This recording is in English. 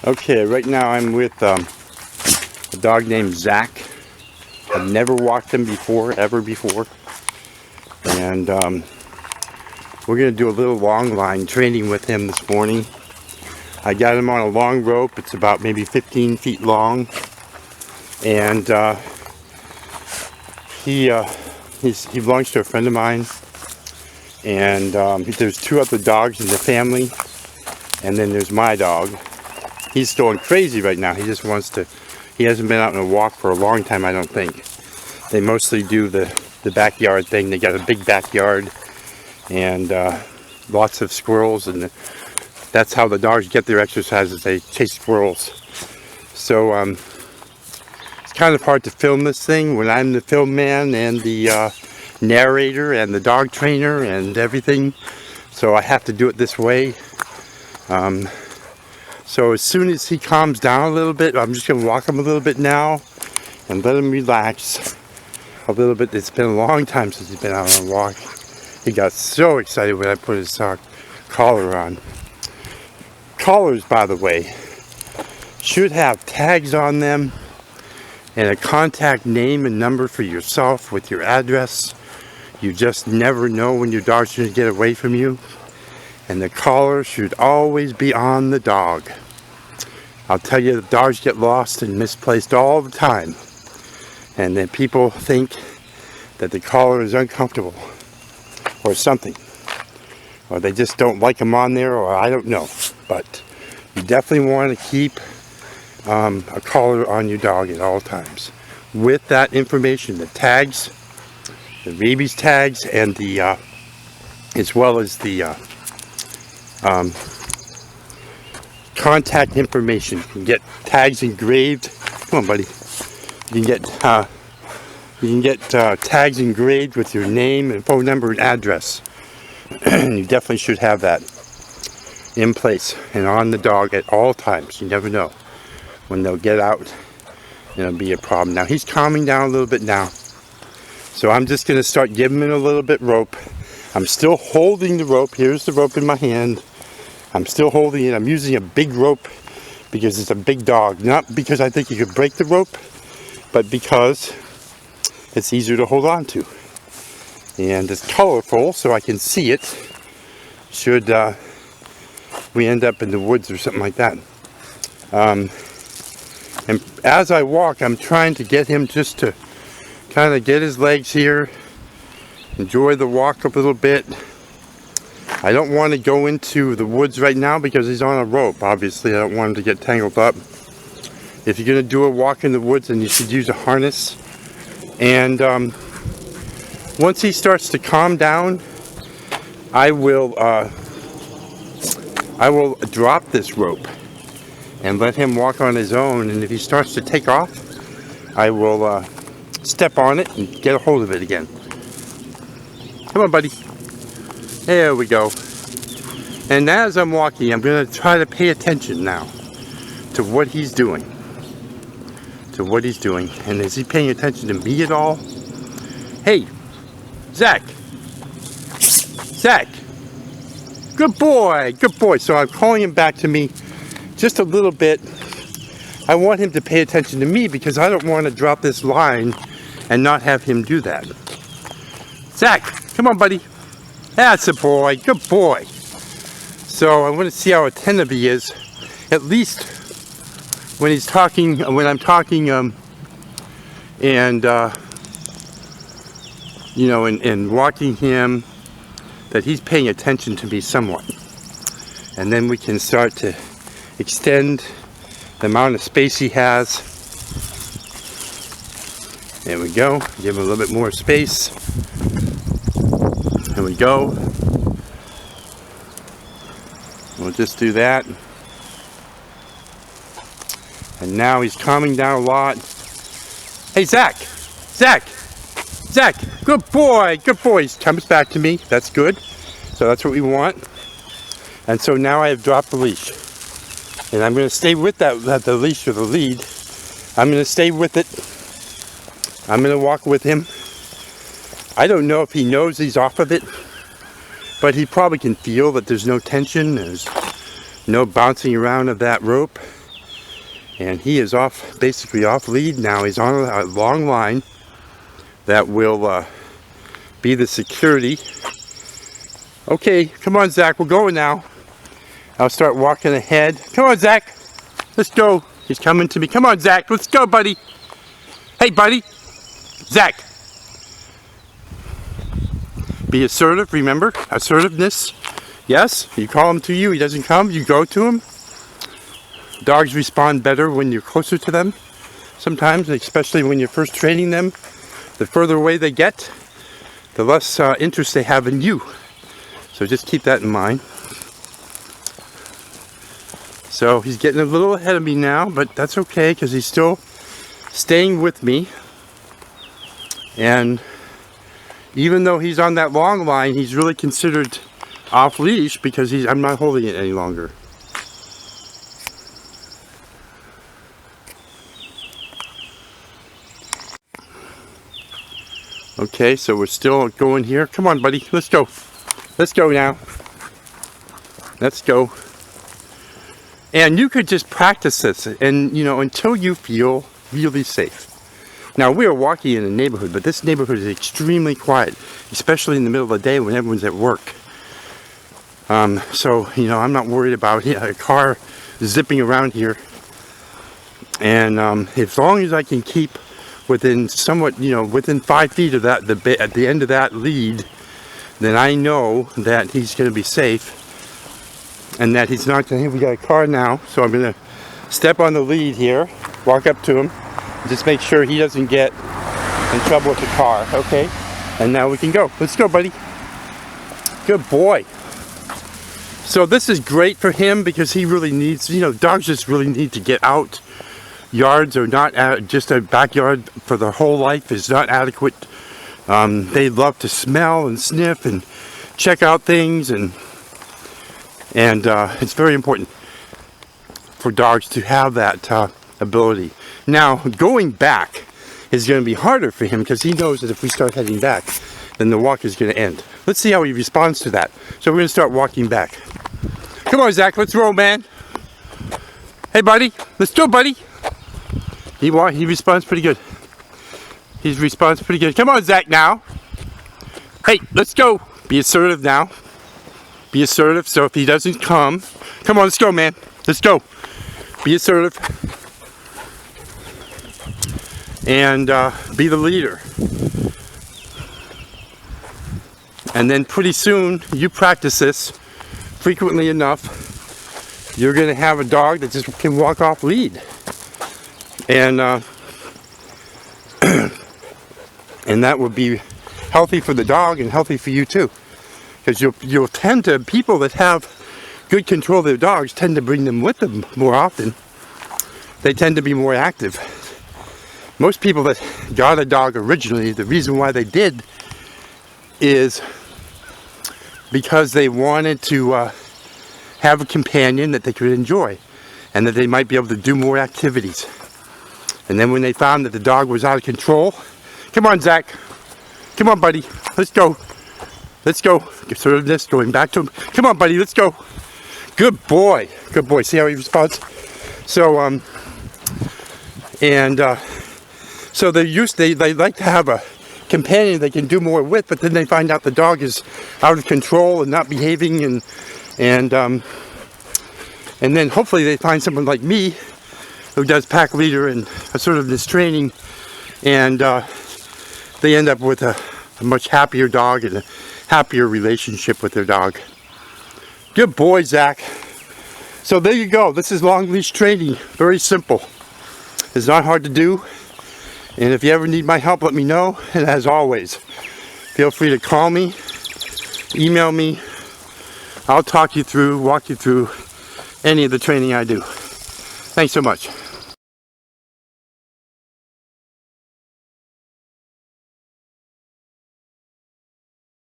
Okay, right now I'm with a dog named Zach. I've never walked him before, ever before. And we're going to do a little long line training with him this morning. I got him on a long rope. It's about maybe 15 feet long. And he belongs to a friend of mine. And there's two other dogs in the family. And then there's my dog. He's going crazy right now. He just wants to, he hasn't been out on a walk for a long time, I don't think. They mostly do the backyard thing. They got a big backyard and lots of squirrels, and that's how the dogs get their exercises. They chase squirrels. So it's kind of hard to film this thing when I'm the film man and the narrator and the dog trainer and everything. So I have to do it this way. So as soon as he calms down a little bit, I'm just going to walk him a little bit now and let him relax a little bit. It's been a long time since he's been out on a walk. He got so excited when I put his collar on. Collars, by the way, should have tags on them and a contact name and number for yourself with your address. You just never know when your dog's going to get away from you. And the collar should always be on the dog. I'll tell you, the dogs get lost and misplaced all the time. And then people think that the collar is uncomfortable or something. Or they just don't like them on there, or I don't know. But you definitely want to keep a collar on your dog at all times. With that information, the tags, the rabies tags, and the as well as the contact information. You can get tags engraved. Come on, buddy. You can get tags engraved with your name and phone number and address. You definitely should have that in place and on the dog at all times. You never know when they'll get out and it'll be a problem. Now he's calming down a little bit now, so I'm just going to start giving him a little bit rope. I'm still holding the rope. Here's the rope in my hand. I'm still holding it. I'm using a big rope because it's a big dog. Not because I think you could break the rope, but because it's easier to hold on to. And it's colorful, so I can see it should we end up in the woods or something like that. And as I walk, I'm trying to get him just to kind of get his legs here, enjoy the walk a little bit. I don't want to go into the woods right now because he's on a rope. Obviously, I don't want him to get tangled up. If you're going to do a walk in the woods, then you should use a harness. And once he starts to calm down, I will drop this rope and let him walk on his own. And if he starts to take off, I will step on it and get a hold of it again. Come on, buddy. There we go. And as I'm walking, I'm going to try to pay attention now to what he's doing. And is he paying attention to me at all? Hey, Zach. Zach. Good boy. Good boy. So I'm calling him back to me just a little bit. I want him to pay attention to me because I don't want to drop this line and not have him do that. Zach, come on, buddy. That's a boy. Good boy. So I want to see how attentive he is, at least when he's talking, when I'm talking, and you know, and walking him, that he's paying attention to me somewhat. And then we can start to extend the amount of space he has. There we go. Give him a little bit more space. There we go. We'll just do that. And now he's calming down a lot. Hey, Zach! Zach! Zach! Good boy! Good boy! He comes back to me. That's good. So that's what we want. And so now I have dropped the leash. And I'm going to stay with the leash or the lead. I'm going to stay with it. I'm going to walk with him. I don't know if he knows he's off of it, but he probably can feel that there's no tension, there's no bouncing around of that rope. And he is off, basically off lead now. He's on a long line that will be the security. Okay, come on, Zach, we're going now. I'll start walking ahead. Come on, Zach. Let's go. He's coming to me. Come on, Zach. Let's go, buddy. Hey, buddy. Zach. Be assertive, remember? Assertiveness. Yes, you call him to you. He doesn't come. You go to him. Dogs respond better when you're closer to them. Sometimes, especially when you're first training them. The further away they get, the less interest they have in you. So just keep that in mind. So he's getting a little ahead of me now, but that's okay because he's still staying with me. And even though he's on that long line, he's really considered off leash because I'm not holding it any longer. Okay, so we're still going here. Come on, buddy, let's go. Let's go now. Let's go. And you could just practice this, and until you feel really safe. Now, we are walking in a neighborhood, but this neighborhood is extremely quiet, especially in the middle of the day when everyone's at work. So I'm not worried about a car zipping around here. And as long as I can keep within somewhat, within 5 feet of that, at the end of that lead, then I know that he's going to be safe. And that he's not going to, we got a car now, so I'm going to step on the lead here, walk up to him, just make sure he doesn't get in trouble with the car, okay? And now we can go. Let's go, buddy. Good boy. So this is great for him because he really needs, dogs just really need to get out. Yards are not, just a backyard for their whole life is not adequate. They love to smell and sniff and check out things, and it's very important for dogs to have that ability. Now, going back is going to be harder for him because he knows that if we start heading back, then the walk is going to end. Let's see how he responds to that. So we're going to start walking back. Come on, Zach, let's roll, man. Hey, buddy, let's go, buddy. He responds pretty good. He responds pretty good. Come on, Zach, now. Hey, let's go. Be assertive now. Be assertive, so if he doesn't come on, let's go, man. Let's go. Be assertive. And be the leader. And then pretty soon, you practice this frequently enough, you're going to have a dog that just can walk off lead. And and that would be healthy for the dog and healthy for you too. Because you'll tend to, people that have good control of their dogs tend to bring them with them more often. They tend to be more active. Most people that got a dog originally, the reason why they did is because they wanted to have a companion that they could enjoy and that they might be able to do more activities. And then when they found that the dog was out of control, come on, Zach, come on, buddy, let's go. Let's go. Assertiveness, going back to him. Come on, buddy, let's go. Good boy. Good boy. See how he responds? So, so they like to have a companion they can do more with, but then they find out the dog is out of control and not behaving, and then hopefully they find someone like me who does pack leader and assertiveness training, and they end up with a much happier dog and a happier relationship with their dog. Good boy, Zach. So there you go. This is long leash training. Very simple. It's not hard to do. And if you ever need my help, let me know. And as always, feel free to call me, email me. I'll walk you through any of the training I do. Thanks so much.